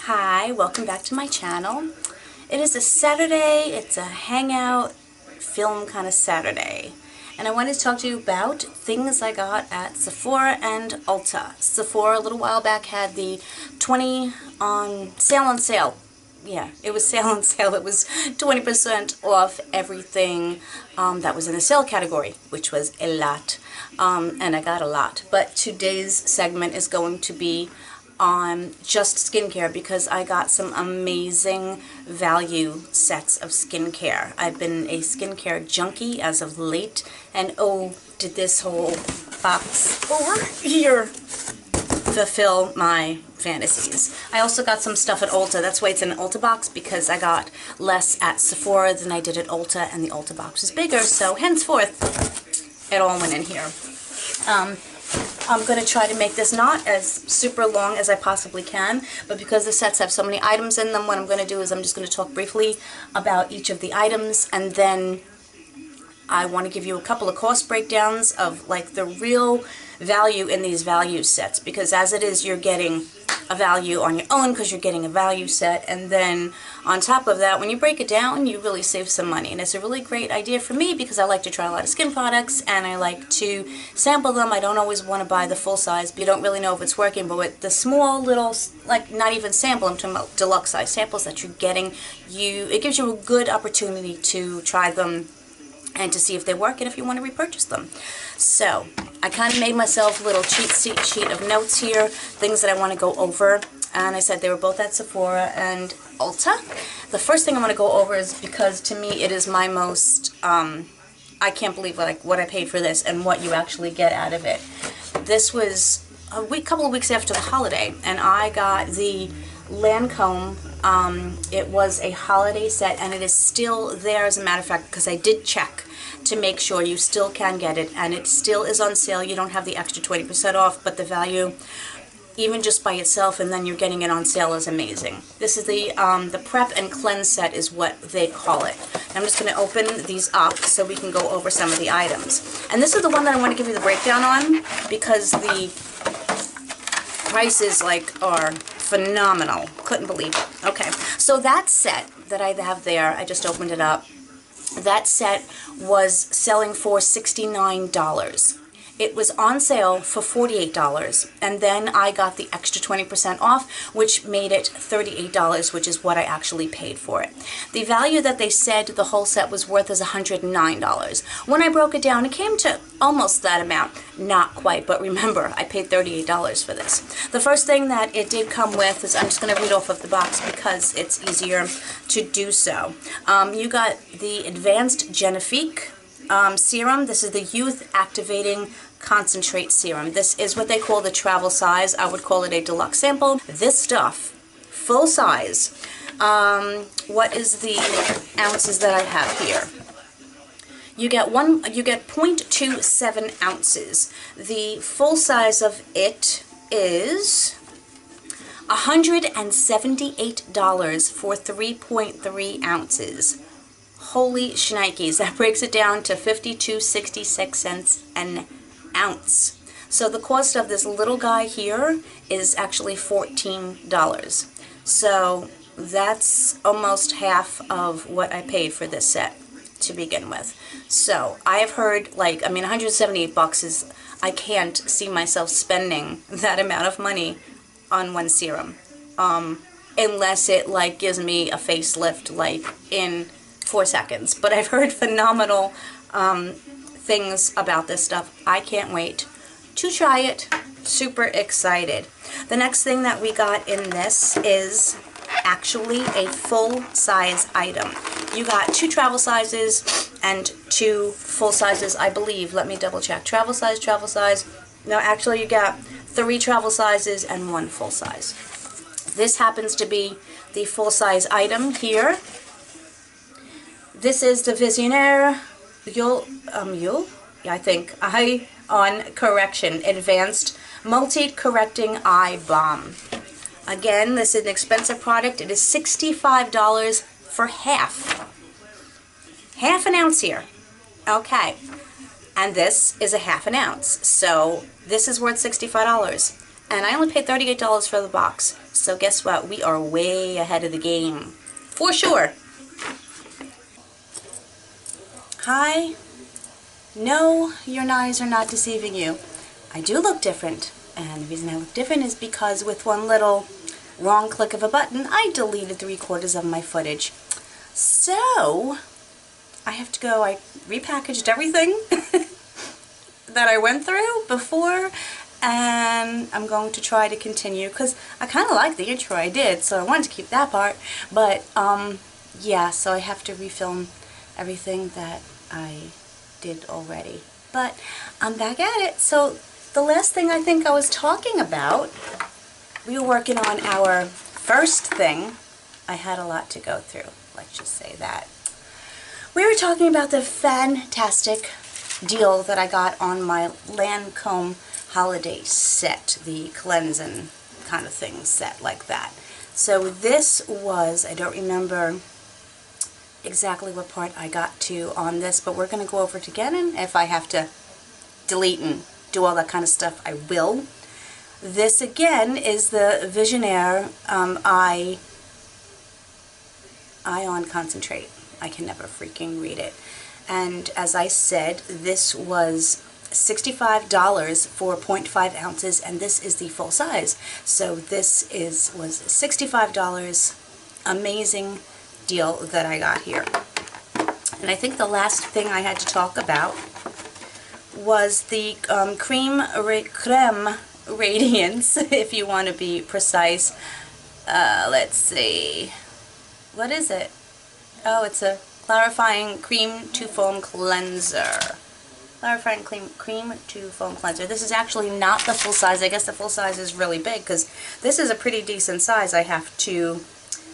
Hi, welcome back to my channel. It is a Saturday, it's a hangout film kind of Saturday. And I wanted to talk to you about things I got at Sephora and Ulta. Sephora a little while back had the 20 on sale. Yeah, it was sale on sale. It was 20% off everything that was in the sale category, which was a lot. And I got a lot. But today's segment is going to be on just skincare because I got some amazing value sets of skincare. I've been a skincare junkie as of late, and oh, did this whole box over here fulfill my fantasies. I also got some stuff at Ulta. That's why it's in an Ulta box, because I got less at Sephora than I did at Ulta, and the Ulta box was bigger, so henceforth it all went in here. I'm going to try to make this not as super long as I possibly can, but because the sets have so many items in them, what I'm going to do is I'm just going to talk briefly about each of the items, and then I want to give you a couple of cost breakdowns of like the real value in these value sets, because as it is, you're getting a value on your own because you're getting a value set, and then on top of that, when you break it down, you really save some money. And it's a really great idea for me because I like to try a lot of skin products and I like to sample them. I don't always want to buy the full size, but you don't really know if it's working. But with the small little, like not even sample, I'm talking about deluxe size samples that you're getting, it gives you a good opportunity to try them and to see if they work and if you want to repurchase them. So I kind of made myself a little cheat sheet of notes here, things that I want to go over. And I said they were both at Sephora and Ulta. The first thing I want to go over is because to me it is my most, I can't believe what I paid for this and what you actually get out of it. This was a couple of weeks after the holiday, and I got the Lancome. It was a holiday set, and it is still there, as a matter of fact, because I did check to make sure you still can get it, and it still is on sale. You don't have the extra 20% off, but the value, even just by itself, and then you're getting it on sale, is amazing. This is the Prep and Cleanse set is what they call it. I'm just going to open these up so we can go over some of the items. And this is the one that I want to give you the breakdown on, because the prices are phenomenal. Couldn't believe it. Okay, so that set that I have there, I just opened it up. That set was selling for $69. It was on sale for $48, and then I got the extra 20% off, which made it $38, which is what I actually paid for it. The value that they said the whole set was worth is $109. When I broke it down, it came to almost that amount. Not quite, but remember, I paid $38 for this. The first thing that it did come with is, I'm just going to read off of the box because it's easier to do so. You got the Advanced Genifique serum. This is the Youth Activating Concentrate Serum. This is what they call the travel size. I would call it a deluxe sample. This stuff, full size, what is the ounces that I have here? You get 0.27 ounces. The full size of it is $178 for 3.3 ounces. Holy shnikes, that breaks it down to 52.66 cents an ounce. So the cost of this little guy here is actually $14. So that's almost half of what I paid for this set to begin with. So I have heard, $178 is, I can't see myself spending that amount of money on one serum, unless it gives me a facelift in 4 seconds. But I've heard phenomenal things about this stuff. I can't wait to try it. Super excited. The next thing that we got in this is actually a full-size item. You got 2 travel sizes and 2 full sizes, I believe. Let me double check. Travel size. No, actually you got 3 travel sizes and 1 full size. This happens to be the full-size item here. This is the Visionaire Eye on Correction Advanced Multi-Correcting Eye Balm. Again, this is an expensive product. It is $65 for half an ounce here. Okay, and this is a half an ounce. So this is worth $65. And I only paid $38 for the box. So guess what? We are way ahead of the game. For sure. Hi. No, your eyes are not deceiving you. I do look different. And the reason I look different is because with one little wrong click of a button, I deleted 3/4 of my footage. So, I have to go, I repackaged everything that I went through before, and I'm going to try to continue, because I kind of like the intro I did, so I wanted to keep that part, but, yeah, so I have to refilm everything that I did already. But I'm back at it. So the last thing I think I was talking about, we were working on our first thing. I had a lot to go through, let's just say that. We were talking about the fantastic deal that I got on my Lancome holiday set, the cleansing kind of thing set like that. So this was, I don't remember exactly what part I got to on this, but we're going to go over it again, and if I have to delete and do all that kind of stuff, I will. This again is the Visionaire Ion Concentrate. I can never freaking read it. And as I said, this was $65 for 0.5 ounces, and this is the full size. So this was $65. Amazing deal that I got here. And I think the last thing I had to talk about was the creme radiance, if you want to be precise. Let's see, what is it? Oh, it's a clarifying cream to foam cleanser. Clarifying cream to foam cleanser. This is actually not the full size. I guess the full size is really big, because this is a pretty decent size, I have to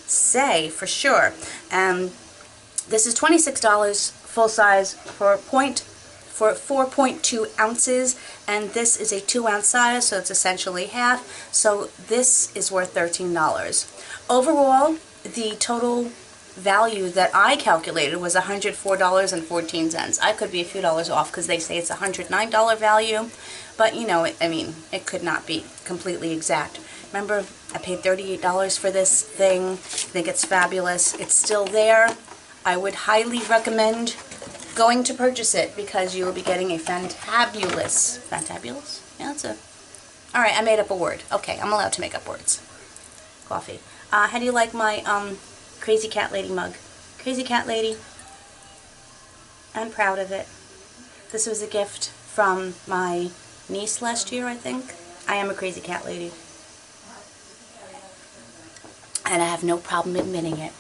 say, for sure. This is $26 full size for 4.2 ounces, and this is a 2-ounce size, so it's essentially half. So this is worth $13. Overall, the total value that I calculated was $104.14. I could be a few dollars off, because they say it's a $109 value, but you know, I mean, it could not be completely exact. Remember, I paid $38 for this thing. I think it's fabulous. It's still there. I would highly recommend going to purchase it, because you will be getting a fantabulous, yeah, that's a, alright, I made up a word. Okay, I'm allowed to make up words. Coffee. How do you like my, Crazy Cat Lady mug? Crazy Cat Lady. I'm proud of it. This was a gift from my niece last year, I think. I am a Crazy Cat Lady. And I have no problem admitting it.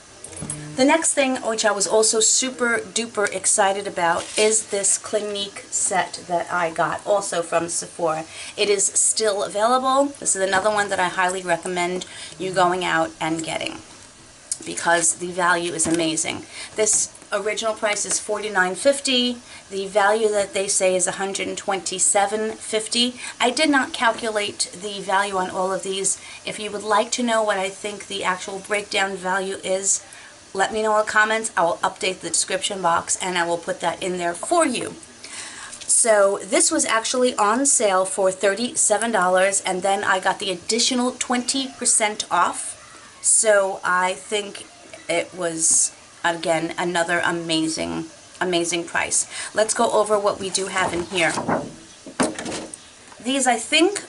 The next thing, which I was also super duper excited about, is this Clinique set that I got also from Sephora. It is still available. This is another one that I highly recommend you going out and getting, because the value is amazing. This original price is $49.50. The value that they say is $127.50. I did not calculate the value on all of these. If you would like to know what I think the actual breakdown value is, let me know in the comments. I will update the description box, and I will put that in there for you. So this was actually on sale for $37, and then I got the additional 20% off. So I think it was, again, another amazing price. Let's go over what we do have in here. These, I think,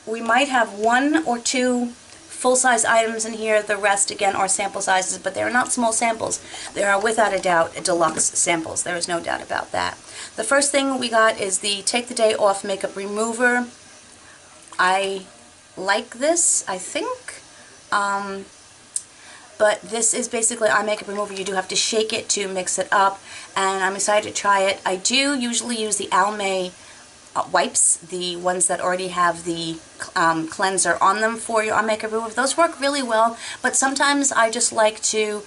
we might have 1 or 2 full-size items in here. The rest, again, are sample sizes, but they are not small samples. They are, without a doubt, deluxe samples. There is no doubt about that. The first thing we got is the Take the Day Off Makeup Remover. I like this, I think. But this is basically eye makeup remover. You do have to shake it to mix it up, and I'm excited to try it. I do usually use the Almay wipes, the ones that already have the cleanser on them for your eye makeup remover. Those work really well, but sometimes I just like to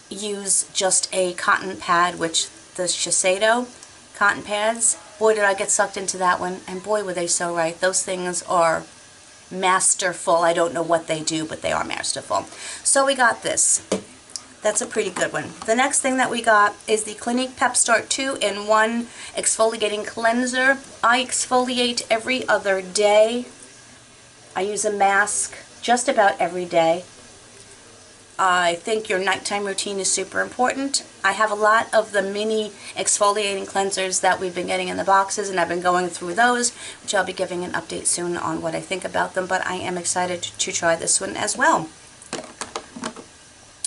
use just a cotton pad, which the Shiseido cotton pads, boy did I get sucked into that one, and boy were they so right. Those things are masterful. I don't know what they do, but they are masterful. So we got this. That's a pretty good one. The next thing that we got is the Clinique Pep Start 2-in-1 Exfoliating Cleanser. I exfoliate every other day. I use a mask just about every day. I think your nighttime routine is super important. I have a lot of the mini exfoliating cleansers that we've been getting in the boxes, and I've been going through those, which I'll be giving an update soon on what I think about them, but I am excited to try this one as well.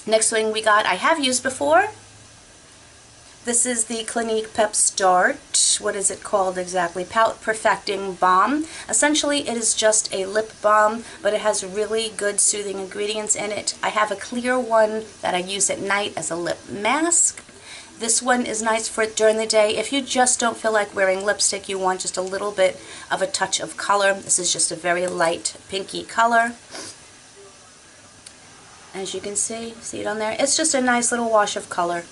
Next thing we got, I have used before. This is the Clinique Pep Start. What is it called exactly? Pout Perfecting Balm. Essentially, it is just a lip balm, but it has really good soothing ingredients in it. I have a clear one that I use at night as a lip mask. This one is nice for during the day. If you just don't feel like wearing lipstick, you want just a little bit of a touch of color. This is just a very light pinky color. As you can see it on there? It's just a nice little wash of color,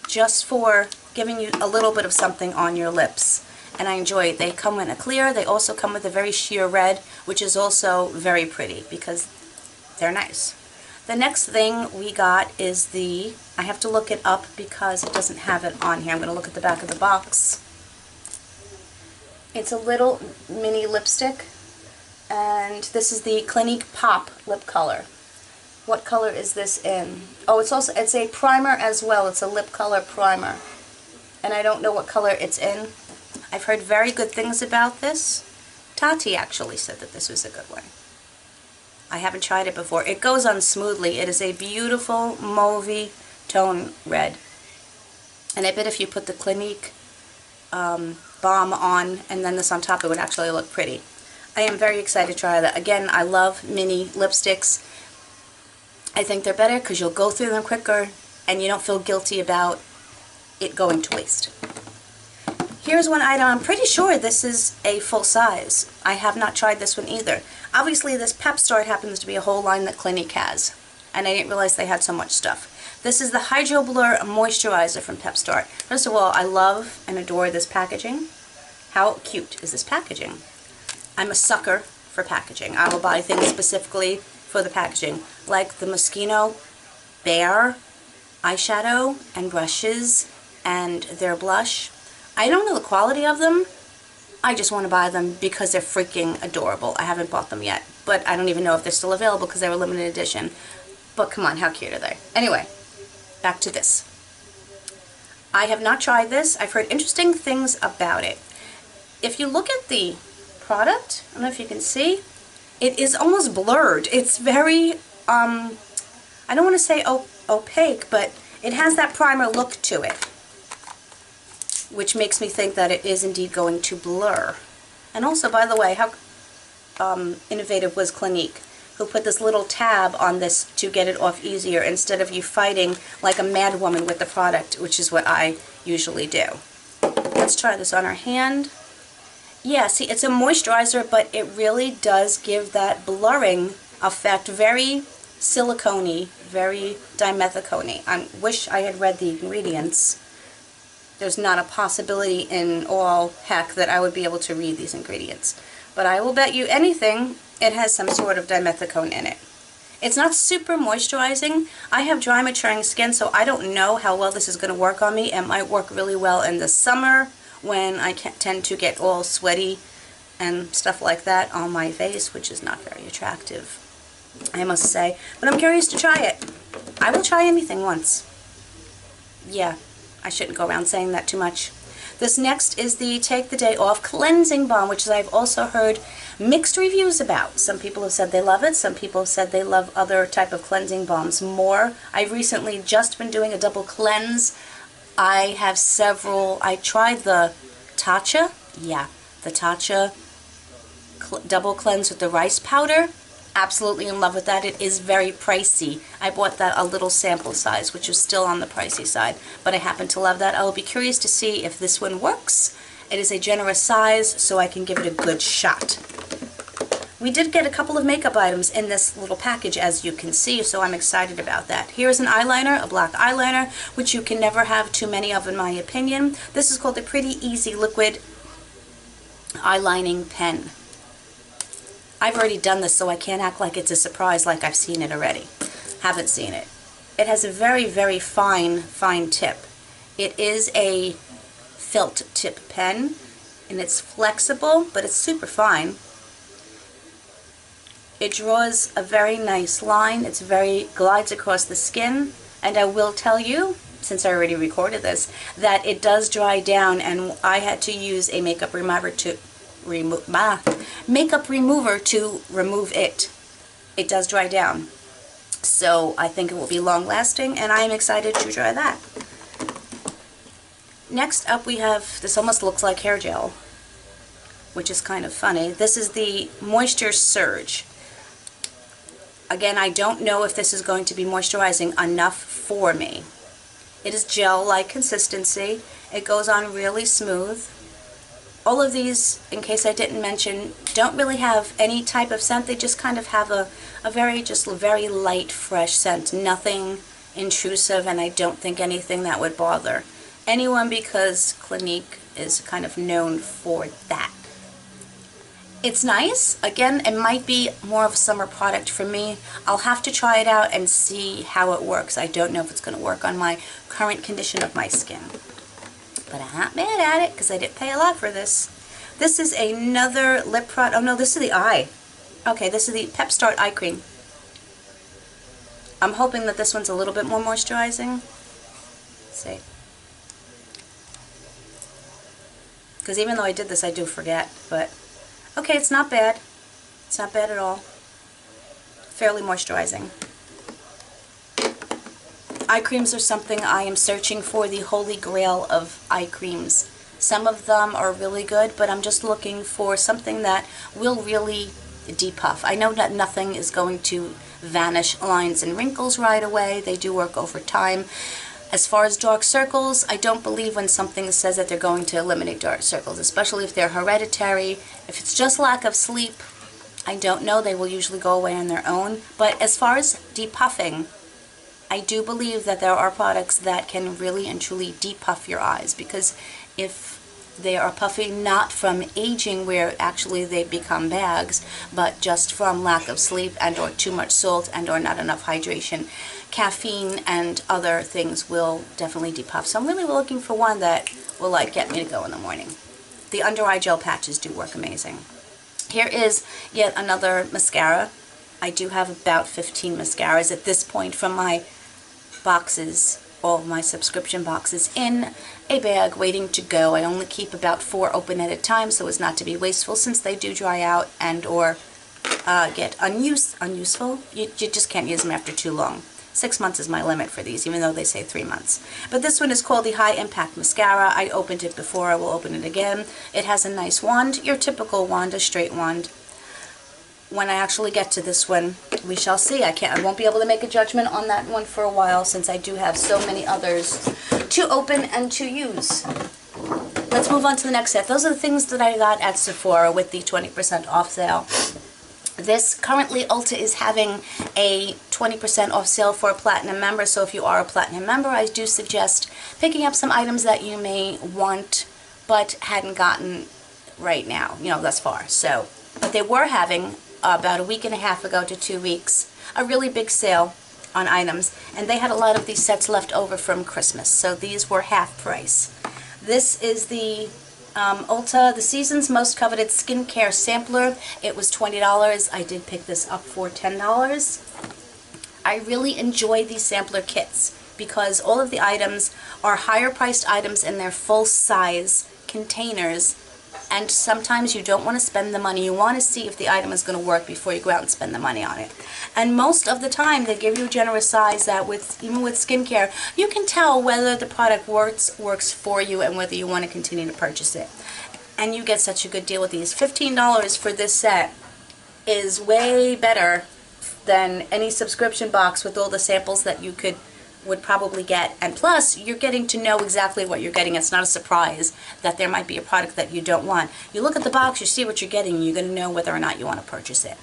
just for giving you a little bit of something on your lips. And I enjoy it. They come in a clear. They also come with a very sheer red, which is also very pretty because they're nice. The next thing we got is the, I have to look it up because it doesn't have it on here. I'm going to look at the back of the box. It's a little mini lipstick, and this is the Clinique Pop lip color. What color is this in? Oh, it's a primer as well. It's a lip color primer. And I don't know what color it's in. I've heard very good things about this. Tati actually said that this was a good one. I haven't tried it before. It goes on smoothly. It is a beautiful mauvey tone red. And I bet if you put the Clinique balm on and then this on top, it would actually look pretty. I am very excited to try that. Again, I love mini lipsticks. I think they're better because you'll go through them quicker and you don't feel guilty about it going to waste. Here's one item. I'm pretty sure this is a full size. I have not tried this one either. Obviously this Pep Start happens to be a whole line that Clinique has, and I didn't realize they had so much stuff. This is the Hydro Blur Moisturizer from Pep Start. First of all, I love and adore this packaging. How cute is this packaging? I'm a sucker for packaging. I will buy things specifically for the packaging, like the Moschino Bear eyeshadow and brushes and their blush. I don't know the quality of them. I just want to buy them because they're freaking adorable. I haven't bought them yet, but I don't even know if they're still available because they were limited edition. But come on, how cute are they? Anyway, back to this. I have not tried this. I've heard interesting things about it. If you look at the product, I don't know if you can see, it is almost blurred. It's very, I don't want to say opaque, but it has that primer look to it, which makes me think that it is indeed going to blur. And also, by the way, how innovative was Clinique, who put this little tab on this to get it off easier instead of you fighting like a mad woman with the product, which is what I usually do. Let's try this on our hand. Yeah, see, it's a moisturizer, but it really does give that blurring effect. Very silicone-y, very dimethicone-y. I wish I had read the ingredients. There's not a possibility in all heck that I would be able to read these ingredients. But I will bet you anything it has some sort of dimethicone in it. It's not super moisturizing. I have dry maturing skin, so I don't know how well this is going to work on me. It might work really well in the summer when I tend to get all sweaty and stuff like that on my face, which is not very attractive, I must say. But I'm curious to try it. I will try anything once. Yeah, I shouldn't go around saying that too much. This next is the Take the Day Off Cleansing Balm, which I've also heard mixed reviews about. Some people have said they love it. Some people have said they love other type of cleansing balms more. I've recently just been doing a double cleanse. I have several. I tried the Tatcha. Yeah, the Tatcha double cleanse with the rice powder. Absolutely in love with that. It is very pricey. I bought that a little sample size, which is still on the pricey side, but I happen to love that. I will be curious to see if this one works. It is a generous size, so I can give it a good shot. We did get a couple of makeup items in this little package, as you can see, so I'm excited about that. Here's an eyeliner, a black eyeliner, which you can never have too many of in my opinion. This is called the Pretty Easy Liquid Eyelining Pen. I've already done this, so I can't act like it's a surprise like I've seen it already. Haven't seen it. It has a very, very fine tip. It is a felt tip pen, and it's flexible, but it's super fine. It draws a very nice line. It's very, glides across the skin. And I will tell you, since I already recorded this, that it does dry down, and I had to use a makeup remover to remove it. It does dry down. So I think it will be long lasting, and I am excited to try that. Next up we have, this almost looks like hair gel, which is kind of funny. This is the Moisture Surge. Again, I don't know if this is going to be moisturizing enough for me. It is gel-like consistency. It goes on really smooth. All of these, in case I didn't mention, don't really have any type of scent. They just kind of have a very light, fresh scent. Nothing intrusive, and I don't think anything that would bother anyone, because Clinique is kind of known for that. It's nice. Again, it might be more of a summer product for me. I'll have to try it out and see how it works. I don't know if it's going to work on my current condition of my skin. But I'm not mad at it because I didn't pay a lot for this. This is another lip product. Oh no, this is the eye. Okay, this is the Pep Start Eye Cream. I'm hoping that this one's a little bit more moisturizing. Let's see. Because even though I did this, I do forget. But okay, it's not bad. It's not bad at all. Fairly moisturizing. Eye creams are something I am searching for, the holy grail of eye creams. Some of them are really good, but I'm just looking for something that will really depuff. I know that nothing is going to vanish lines and wrinkles right away. They do work over time. As far as dark circles, I don't believe when something says that they're going to eliminate dark circles, especially if they're hereditary. If it's just lack of sleep, I don't know. They will usually go away on their own. But as far as depuffing, I do believe that there are products that can really and truly depuff your eyes, because if they are puffy not from aging where actually they become bags, but just from lack of sleep and or too much salt and or not enough hydration, caffeine and other things will definitely depuff. So I'm really looking for one that will like get me to go in the morning. The under eye gel patches do work amazing. Here is yet another mascara. I do have about 15 mascaras at this point from my boxes, all of my subscription boxes, in a bag waiting to go. I only keep about 4 open at a time so as not to be wasteful, since they do dry out and or get unuseful. You just can't use them after too long. 6 months is my limit for these, even though they say 3 months. But this one is called the High Impact Mascara. I opened it before. I will open it again. It has a nice wand, your typical wand, a straight wand. When I actually get to this one, we shall see. I won't be able to make a judgment on that one for a while, since I do have so many others to open and to use. Let's move on to the next set. Those are the things that I got at Sephora with the 20% off sale. This, currently Ulta is having a 20% off sale for a Platinum member, so if you are a Platinum member, I do suggest picking up some items that you may want but hadn't gotten right now, thus far. So, but they were having, about a week and a half ago to 2 weeks, a really big sale on items, and they had a lot of these sets left over from Christmas, so these were half price. This is the Ulta, the season's most coveted skincare sampler. It was $20. I did pick this up for $10. I really enjoy these sampler kits because all of the items are higher priced items in their full size containers, and sometimes you don't want to spend the money. You want to see if the item is going to work before you go out and spend the money on it. And most of the time they give you a generous size that even with skincare, you can tell whether the product works for you and whether you want to continue to purchase it. And you get such a good deal with these. $15 for this set is way better than any subscription box with all the samples that you would probably get, and plus you're getting to know exactly what you're getting. It's not a surprise that there might be a product that you don't want. You look at the box, you see what you're getting, and you're going to know whether or not you want to purchase it.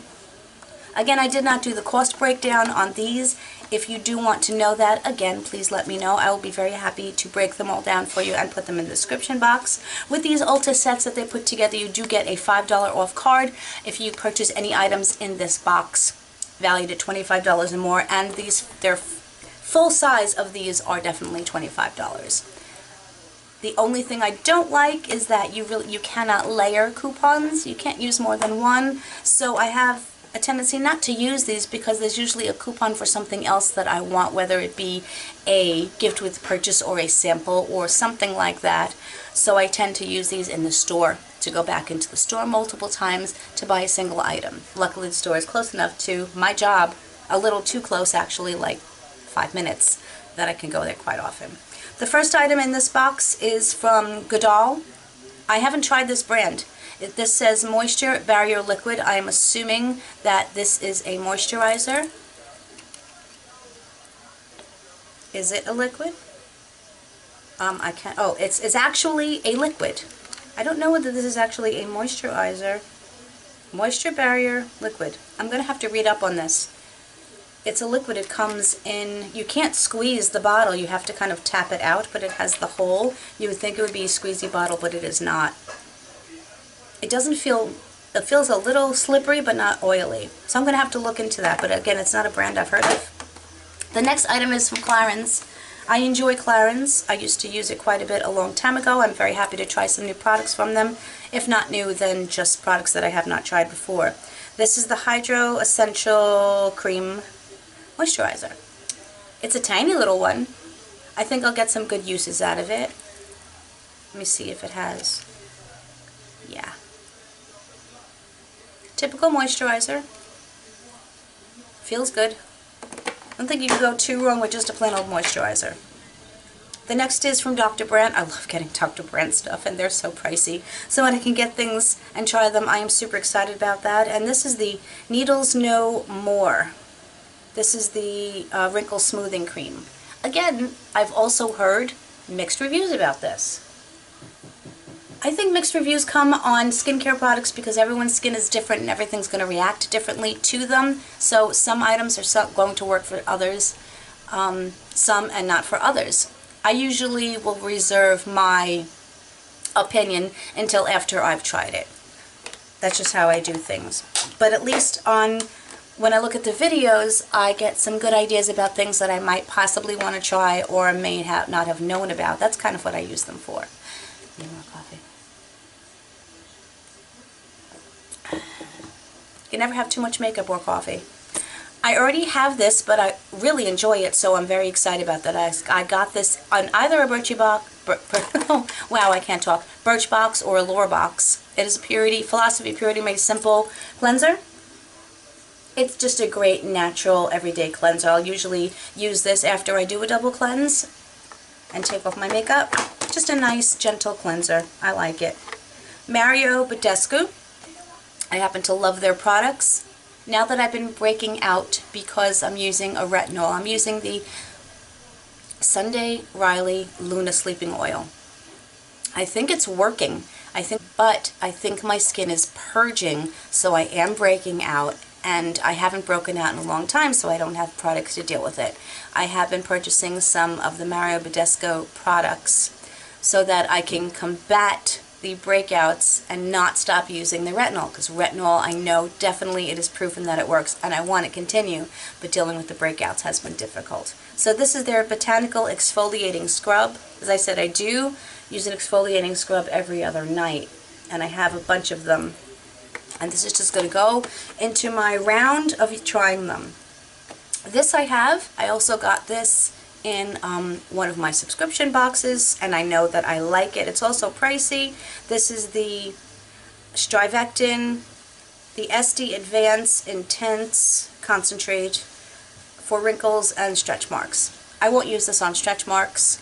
Again, I did not do the cost breakdown on these. If you do want to know that, again, please let me know. I will be very happy to break them all down for you and put them in the description box. With these Ulta sets that they put together, you do get a $5 off card if you purchase any items in this box valued at $25 or more, and their full size of these are definitely $25. The only thing I don't like is that you cannot layer coupons. You can't use more than one. So I have a tendency not to use these because there's usually a coupon for something else that I want, whether it be a gift with purchase or a sample or something like that. So I tend to use these in the store, to go back into the store multiple times to buy a single item. Luckily the store is close enough to my job, a little too close actually, like 5 minutes, that I can go there quite often. The first item in this box is from Goodall. I haven't tried this brand. This says Moisture Barrier Liquid. I am assuming that this is a moisturizer. Is it a liquid? I can't. Oh, it's actually a liquid. I don't know whether this is actually a moisturizer. Moisture Barrier Liquid. I'm going to have to read up on this. It's a liquid. It comes in, you can't squeeze the bottle. You have to kind of tap it out, but it has the hole. You would think it would be a squeezy bottle, but it is not. It doesn't feel, it feels a little slippery, but not oily. So I'm going to have to look into that, but again, it's not a brand I've heard of. The next item is from Clarins. I enjoy Clarins. I used to use it quite a bit a long time ago. I'm very happy to try some new products from them. If not new, then just products that I have not tried before. This is the Hydro Essential Cream Moisturizer. It's a tiny little one. I think I'll get some good uses out of it. Let me see if it has. Yeah. Typical moisturizer. Feels good. I don't think you can go too wrong with just a plain old moisturizer. The next is from Dr. Brandt. I love getting Dr. Brandt stuff, and they're so pricey. So when I can get things and try them, I am super excited about that. And this is the Needles No More. This is the Wrinkle Smoothing Cream. Again, I've also heard mixed reviews about this. I think mixed reviews come on skincare products because everyone's skin is different and everything's going to react differently to them. So some items are going to work for others, some and not for others. I usually will reserve my opinion until after I've tried it. That's just how I do things. But at least when I look at the videos, I get some good ideas about things that I might possibly want to try or may not have known about. That's kind of what I use them for. Need more coffee. You can never have too much makeup or coffee. I already have this, but I really enjoy it, so I'm very excited about that. I got this on either a wow, I can't talk. Birchbox or a Lorebox. It is a Philosophy Purity Made Simple cleanser. It's just a great natural everyday cleanser. I'll usually use this after I do a double cleanse and take off my makeup. Just a nice gentle cleanser. I like it. Mario Badescu. I happen to love their products. Now that I've been breaking out because I'm using a retinol, I'm using the Sunday Riley Luna Sleeping Oil. I think it's working. But I think my skin is purging, so I am breaking out, and I haven't broken out in a long time, so I don't have products to deal with it. I have been purchasing some of the Mario Badescu products so that I can combat the breakouts and not stop using the retinol, because retinol, I know definitely it is proven that it works and I want to continue, but dealing with the breakouts has been difficult. So this is their Botanical Exfoliating Scrub. As I said, I do use an exfoliating scrub every other night, and I have a bunch of them, and this is just going to go into my round of trying them. This I also got this in one of my subscription boxes, and I know that I like it. It's also pricey. This is the Strivectin, the SD Advance Intense Concentrate for wrinkles and stretch marks. I won't use this on stretch marks.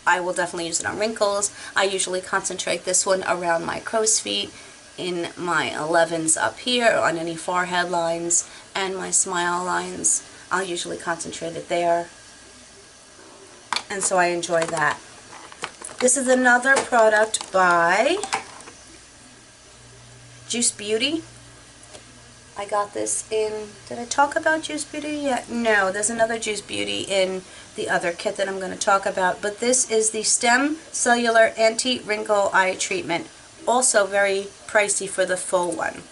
I will definitely use it on wrinkles. I usually concentrate this one around my crow's feet, in my 11s up here, on any forehead lines, and my smile lines. I'll usually concentrate it there. And so I enjoy that. This is another product by Juice Beauty. I got this in, did I talk about Juice Beauty yet? No, there's another Juice Beauty in the other kit that I'm going to talk about. But this is the Stem Cellular Anti-Wrinkle Eye Treatment. Also very pricey for the full one.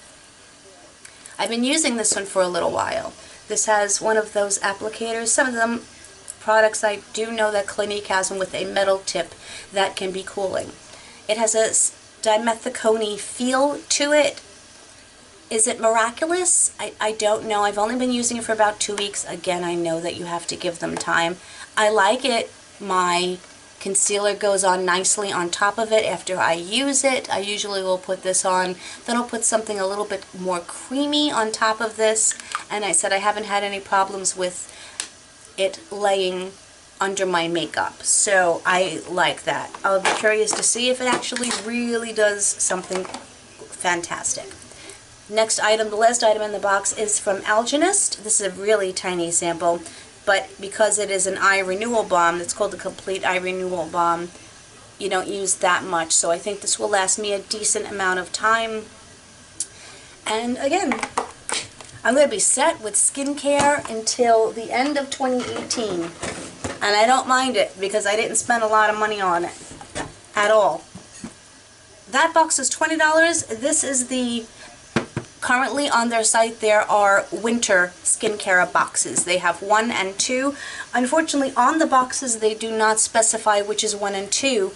I've been using this one for a little while. This has one of those applicators. Some of them products I do know that Clinique has one with a metal tip that can be cooling. It has a dimethicone feel to it. Is it miraculous? I don't know. I've only been using it for about 2 weeks. Again, I know that you have to give them time. I like it. My concealer goes on nicely on top of it after I use it. I usually will put this on, then I'll put something a little bit more creamy on top of this. And I said I haven't had any problems with it laying under my makeup. So I like that. I'll be curious to see if it actually really does something fantastic. Next item, the last item in the box, is from Algenist. This is a really tiny sample, but because it is an eye renewal balm, it's called the Complete Eye Renewal Balm, you don't use that much, so I think this will last me a decent amount of time. And again, I'm going to be set with skincare until the end of 2018, and I don't mind it because I didn't spend a lot of money on it at all. That box is $20. This is the currently on their site. There are winter skincare boxes. They have 1 and 2. Unfortunately, on the boxes they do not specify which is 1 and 2,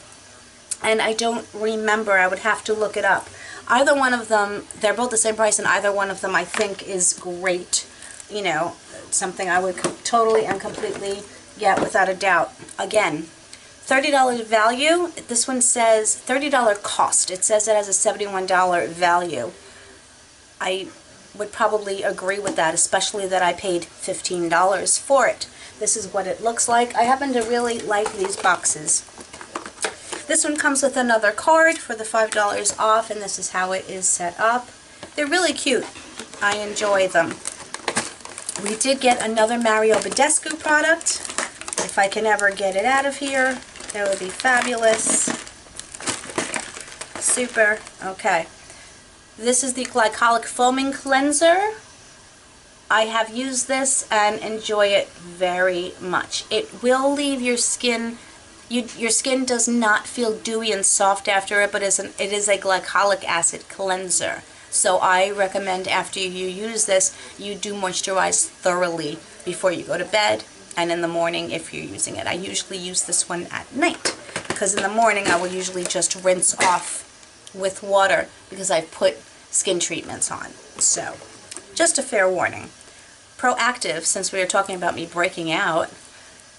and I don't remember. I would have to look it up. Either one of them, they're both the same price, and either one of them I think is great. You know, something I would totally and completely get without a doubt. Again, $30 value. This one says $30 cost. It says it has a $71 value. I would probably agree with that, especially that I paid $15 for it. This is what it looks like. I happen to really like these boxes. This one comes with another card for the $5 off, and this is how it is set up. They're really cute. I enjoy them. We did get another Mario Badescu product. If I can ever get it out of here, that would be fabulous. Super. Okay. This is the Glycolic Foaming Cleanser. I have used this and enjoy it very much. It will leave your skin, your skin does not feel dewy and soft after it, but it is a glycolic acid cleanser. So I recommend after you use this, you do moisturize thoroughly before you go to bed and in the morning if you're using it. I usually use this one at night because in the morning I will usually just rinse off with water because I've put skin treatments on. So, just a fair warning. Proactive, since we were talking about me breaking out,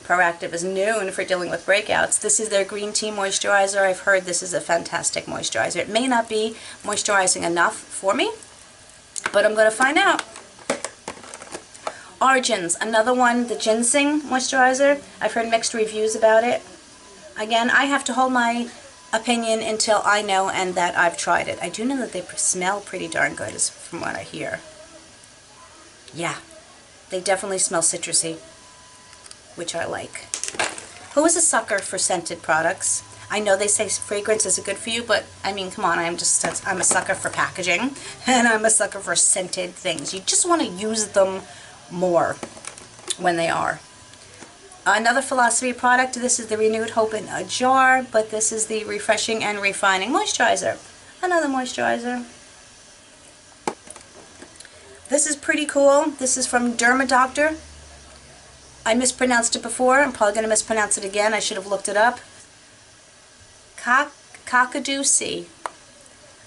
Proactive is known for dealing with breakouts. This is their green tea moisturizer. I've heard this is a fantastic moisturizer. It may not be moisturizing enough for me, but I'm going to find out. Origins, another one, the ginseng moisturizer. I've heard mixed reviews about it. Again, I have to hold my opinion until I know and that I've tried it. I do know that they smell pretty darn good, as from what I hear. Yeah, they definitely smell citrusy, which I like. Who is a sucker for scented products? I know they say fragrance isn't good for you, but I mean, come on, I'm a sucker for packaging, and I'm a sucker for scented things. You just want to use them more when they are. Another Philosophy product. This is the Renewed Hope in a jar, but this is the Refreshing and Refining Moisturizer. Another moisturizer. This is pretty cool. This is from Dermadoctor. I mispronounced it before. I'm probably going to mispronounce it again. I should have looked it up. Kakadu.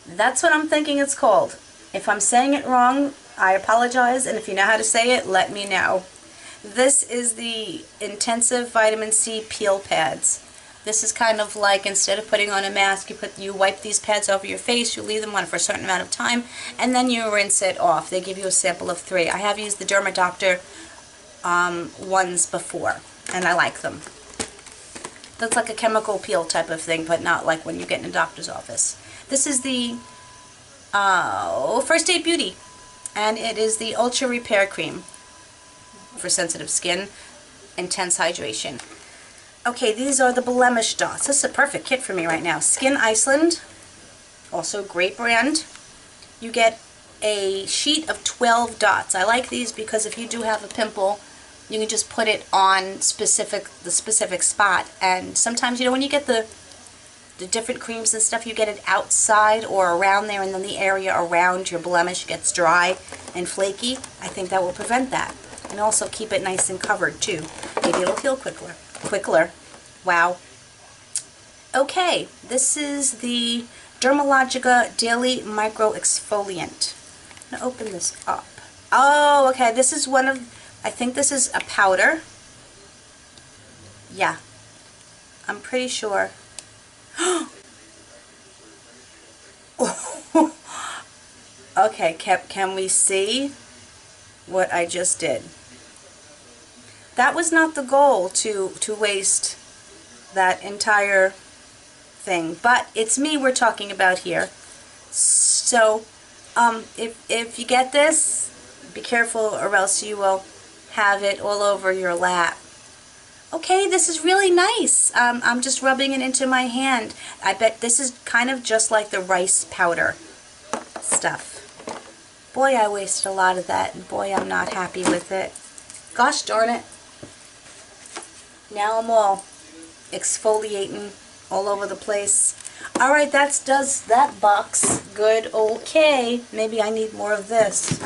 That's what I'm thinking it's called. If I'm saying it wrong, I apologize, and if you know how to say it, let me know. This is the Intensive Vitamin C Peel Pads. This is kind of like, instead of putting on a mask, you wipe these pads over your face, you leave them on for a certain amount of time, and then you rinse it off. They give you a sample of 3. I have used the Dermadoctor ones before, and I like them. Looks like a chemical peel type of thing, but not like when you get in a doctor's office. This is the First Aid Beauty, and it is the Ultra Repair Cream for sensitive skin, intense hydration. Okay, these are the blemish dots. This is a perfect kit for me right now. Skin Iceland, also great brand. You get a sheet of 12 dots. I like these because if you do have a pimple, you can just put it on the specific spot. And sometimes, you know, when you get the different creams and stuff, you get it outside or around there, and then the area around your blemish gets dry and flaky. I think that will prevent that. And also keep it nice and covered too. Maybe it'll heal quicker. Wow. Okay, this is the Dermalogica Daily Micro Exfoliant. I'm gonna open this up. Oh, okay, this is one of, I think this is a powder. Yeah, I'm pretty sure. Okay, can we see what I just did? That was not the goal to waste that entire thing, but it's me we're talking about here. So if you get this, be careful or else you will have it all over your lap. Okay, this is really nice. I'm just rubbing it into my hand. I bet this is kind of just like the rice powder stuff. Boy, I wasted a lot of that, and boy, I'm not happy with it. Gosh darn it. Now I'm all exfoliating all over the place. Alright, that does that box. Good, okay. Maybe I need more of this.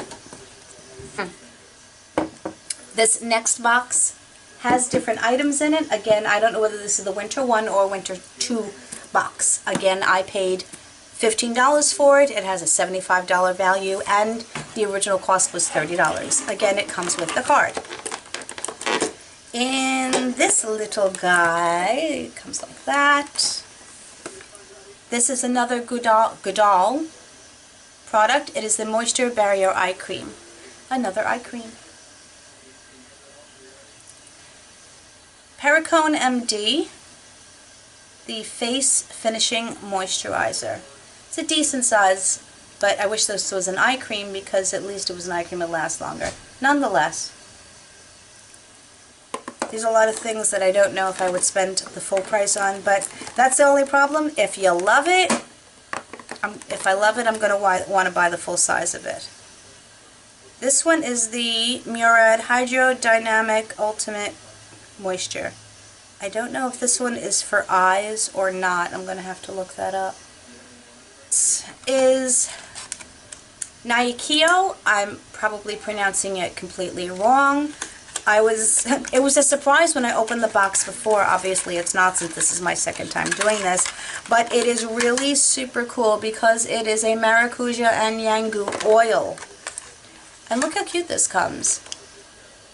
This next box has different items in it. Again, I don't know whether this is the winter 1 or winter 2 box. Again, I paid $15 for it. It has a $75 value and the original cost was $30. Again, it comes with the card. In this little guy, it comes like that. This is another Goodall product. It is the Moisture Barrier Eye Cream. Another eye cream. Perricone MD, the Face Finishing Moisturizer. It's a decent size, but I wish this was an eye cream because at least it was an eye cream that lasts longer. Nonetheless, there's a lot of things that I don't know if I would spend the full price on, but that's the only problem. If you love it, if I love it, I'm going to want to buy the full size of it. This one is the Murad Hydrodynamic Ultimate Moisture. I don't know if this one is for eyes or not. I'm going to have to look that up. This is Naikio. I'm probably pronouncing it completely wrong. It was a surprise when I opened the box before. Obviously it's not, since this is my second time doing this, but it is really super cool because it is a maracuja and yangu oil. And look how cute this comes.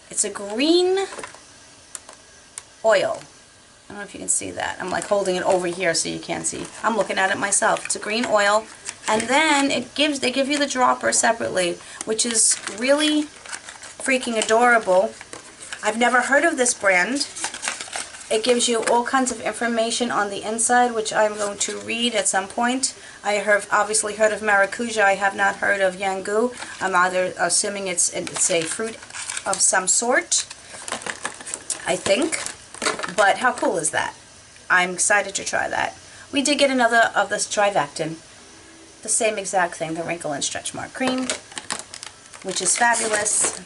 It's a green oil. I don't know if you can see that. I'm like holding it over here so you can't see. I'm looking at it myself. It's a green oil. And then they give you the dropper separately, which is really freaking adorable. I've never heard of this brand. It gives you all kinds of information on the inside, which I'm going to read at some point. I have obviously heard of maracuja. I have not heard of yangu. I'm either assuming it's a fruit of some sort, I think. But how cool is that? I'm excited to try that. We did get another of this Trivactin. The same exact thing, the Wrinkle and Stretch Mark Cream, which is fabulous.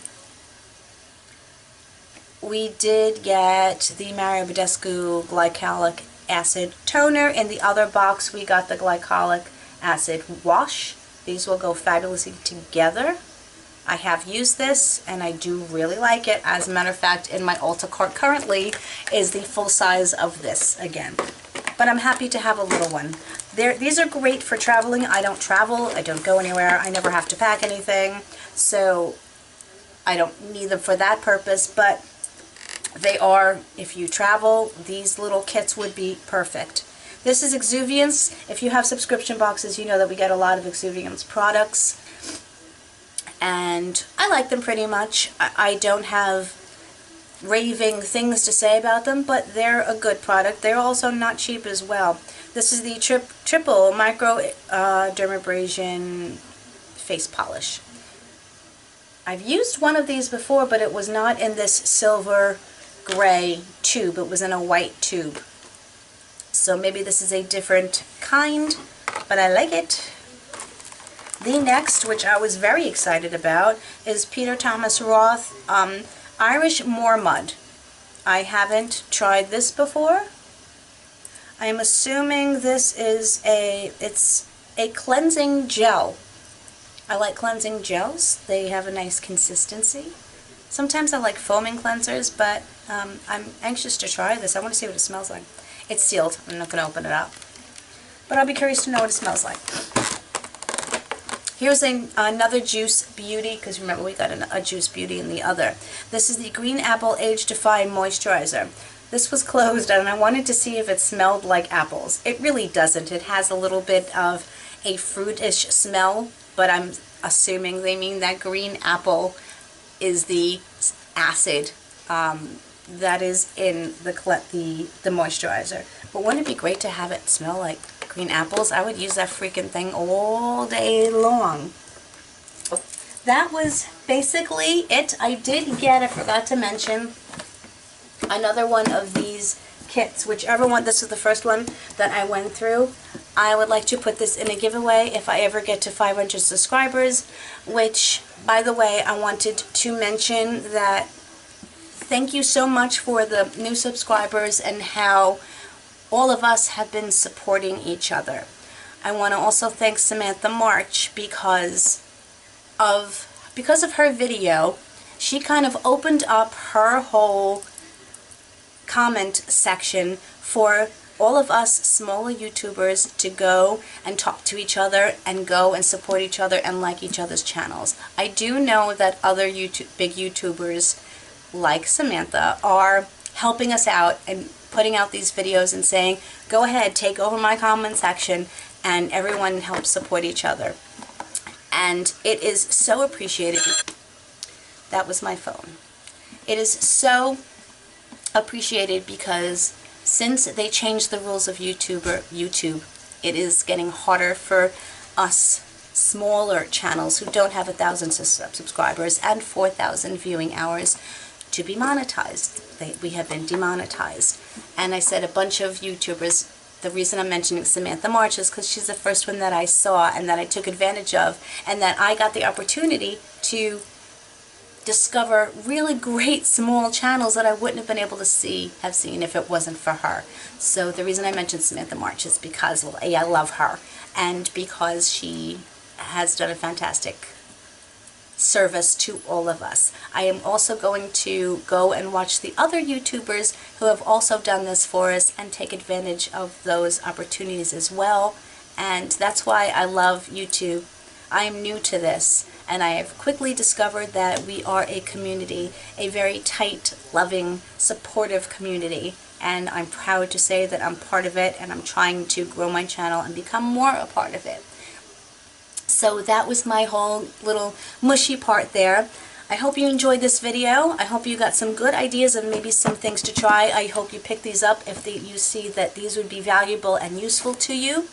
We did get the Mario Badescu Glycolic Acid Toner. In the other box, we got the Glycolic Acid Wash. These will go fabulously together. I have used this, and I do really like it. As a matter of fact, in my Ulta cart currently is the full size of this again. But I'm happy to have a little one. These are great for traveling. I don't travel. I don't go anywhere. I never have to pack anything. So I don't need them for that purpose, but they are, if you travel, these little kits would be perfect. This is Exuviance. If you have subscription boxes, you know that we get a lot of Exuviance products. And I like them pretty much. I don't have raving things to say about them, but they're a good product. They're also not cheap as well. This is the Triple Micro Dermabrasion Face Polish. I've used one of these before, but it was not in this silver gray tube. It was in a white tube. So maybe this is a different kind, but I like it. The next, which I was very excited about, is Peter Thomas Roth Irish Moor Mud. I haven't tried this before. I am assuming this is it's a cleansing gel. I like cleansing gels. They have a nice consistency. Sometimes I like foaming cleansers, but I'm anxious to try this. I want to see what it smells like. It's sealed. I'm not going to open it up. But I'll be curious to know what it smells like. Here's another Juice Beauty, because remember we got a Juice Beauty in the other. This is the Green Apple Age Defying Moisturizer. This was closed and I wanted to see if it smelled like apples. It really doesn't. It has a little bit of a fruitish smell, but I'm assuming they mean that green apple is the acid that is in the moisturizer. But wouldn't it be great to have it smell like green apples? I would use that freaking thing all day long. That was basically it. I did get, I forgot to mention, another one of these kits, whichever one. This is the first one that I went through. I would like to put this in a giveaway if I ever get to 500 subscribers, which, by the way, I wanted to mention that thank you so much for the new subscribers and how all of us have been supporting each other. I want to also thank Samantha March because of her video. She kind of opened up her whole comment section for all of us smaller YouTubers to go and talk to each other and go and support each other and like each other's channels. I do know that other big YouTubers like Samantha are helping us out and putting out these videos and saying, go ahead, take over my comment section, and everyone helps support each other. And it is so appreciated. That was my phone. It is so appreciated because since they changed the rules of YouTube, it is getting harder for us smaller channels who don't have 1,000 subscribers and 4,000 viewing hours to be monetized. We have been demonetized. And I said a bunch of YouTubers, the reason I'm mentioning Samantha March is because she's the first one that I saw and that I took advantage of, and that I got the opportunity to discover really great small channels that I wouldn't have been able to have seen if it wasn't for her. So the reason I mentioned Samantha March is because, well, A, I love her, and because she has done a fantastic service to all of us. I am also going to go and watch the other YouTubers who have also done this for us and take advantage of those opportunities as well. And that's why I love YouTube. I am new to this, and I have quickly discovered that we are a community, a very tight, loving, supportive community, and I'm proud to say that I'm part of it, and I'm trying to grow my channel and become more a part of it. So that was my whole little mushy part there. I hope you enjoyed this video. I hope you got some good ideas and maybe some things to try. I hope you pick these up if you see that these would be valuable and useful to you.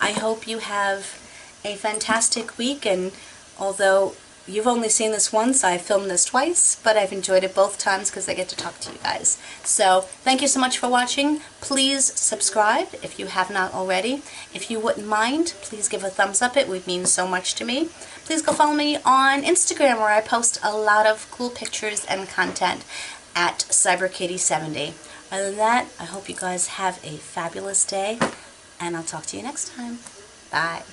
I hope you have a fantastic week, and although you've only seen this once, I filmed this twice, but I've enjoyed it both times because I get to talk to you guys. So thank you so much for watching. Please subscribe if you have not already. If you wouldn't mind, please give a thumbs up. It would mean so much to me. Please go follow me on Instagram, where I post a lot of cool pictures and content at CyberKatie70. Other than that, I hope you guys have a fabulous day, and I'll talk to you next time. Bye.